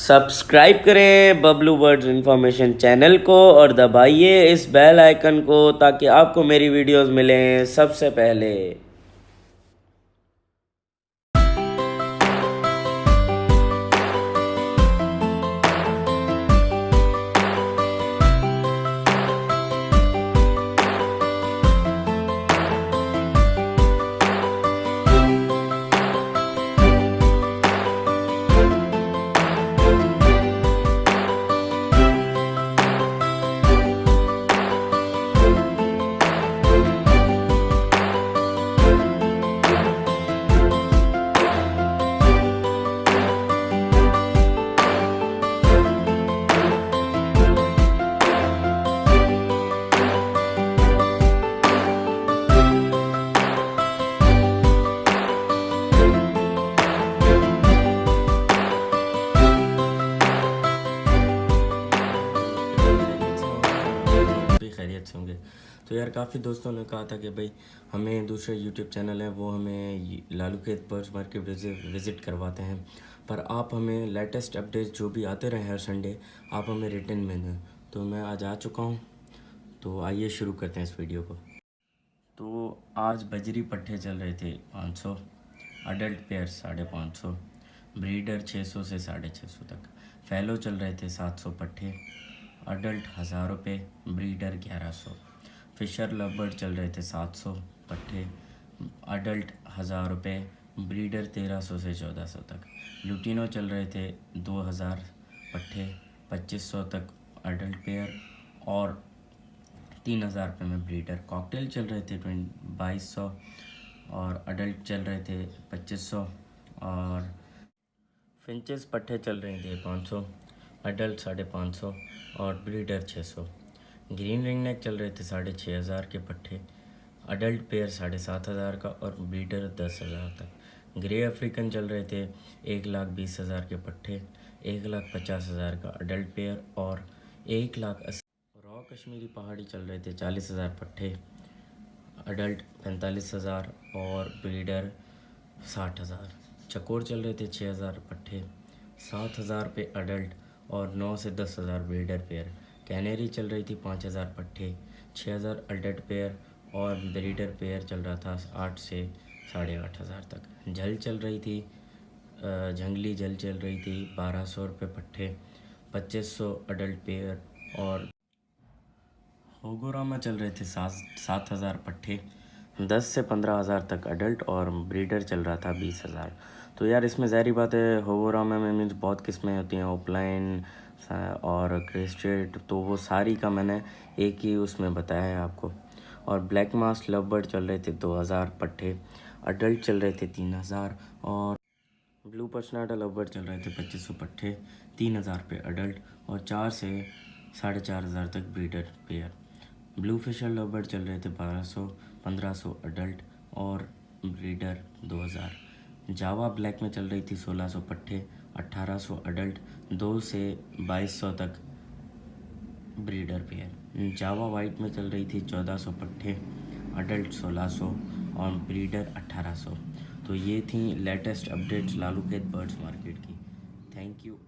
Subscribe करें Bablu birds information channel को और दबाइए इस बेल आइकन को ताकि आपको मेरी वीडियोस मिलें सबसे पहले। भी खैरियत से होंगे। तो यार काफ़ी दोस्तों ने कहा था कि भाई हमें दूसरे यूट्यूब चैनल हैं वो हमें लालू खेत बर्ड्स मार्केट विज़िट करवाते हैं, पर आप हमें लेटेस्ट अपडेट्स जो भी आते रहे हर संडे आप हमें रिटर्न में दें। तो मैं आज आ चुका हूँ, तो आइए शुरू करते हैं इस वीडियो को। तो आज बजरी पट्टे चल रहे थे 500, अडल्ट पेयर 550, ब्रीडर 600 से 650 तक, फैलो चल रहे थे 700 पट्टे, अडल्ट 1000 रुपये, ब्रीडर 1100, फिशर लवबर्ड चल रहे थे 700 पट्टे, अडल्ट 1000 रुपये, ब्रीडर 1300 से 1400 तक, लुटिनो चल रहे थे 2000 पट्टे, 2500 तक अडल्ट पेयर और 3000 रुपये में ब्रीडर, कॉकटेल चल रहे थे 2200 और अडल्ट चल रहे थे 2500 और फिंचेस पट्टे चल रहे थे 500, अडल्ट 550 और ब्रीडर 600, ग्रीन रिंग नेक चल रहे थे 6500 के पट्टे, अडल्ट पेयर 7500 का और ब्रीडर 10,000 तक, ग्रे अफ्रीकन चल रहे थे 1,20,000 के पट्टे, 1,50,000 का अडल्ट पेयर और 1,80,000। रॉ कश्मीरी पहाड़ी चल रहे थे 40,000 पट्टे, अडल्ट 45,000 और ब्रीडर 60,000, चकोर चल रहे थे 6,000 पट्टे, 7,000 पे अडल्ट और 9 से 10,000 ब्रीडर पेयर, कैनेरी चल रही थी 5,000 पट्टे, 6,000 अडल्ट पेयर और ब्रीडर पेयर चल रहा था 8 से 8,500 तक, झल चल रही थी जंगली झल चल रही थी 1,200 रुपये पट्टे, 2,500 अडल्ट पेयर और होगोरामा चल रहे थे 7,000 पट्टे, 10 से 15,000 तक अडल्ट और ब्रीडर चल रहा था 20,000। तो यार इसमें ज़ाहिर बात है होगोरामा में मीन्स बहुत किस्में होती हैं, ऑफलाइन और क्रेस्टेड, तो वो सारी का मैंने एक ही उसमें बताया है आपको। और ब्लैक मास्क लवबर्ड चल रहे थे 2,000 पट्टे, अडल्ट चल रहे थे 3,000 और ब्लू पर्सनाटा लवबर्ड चल रहे थे 2,500 पट्टे, 3,000 पे अडल्ट और 4 से 4,500 तक breeder pair. Blue Fischer lovebird चल रहे थे 1,200, 1,500 अडल्ट और ब्रीडर 2,000। जावा ब्लैक में चल रही थी 1,600 पट्टे, 1,800 अडल्ट, 2 से 2,200 तक ब्रीडर पेयर। जावा वाइट में चल रही थी 1,400 पट्टे, अडल्ट 1,600 और ब्रीडर 1,800। तो ये थी लेटेस्ट अपडेट्स लालू खेत बर्ड्स मार्केट की। Thank you.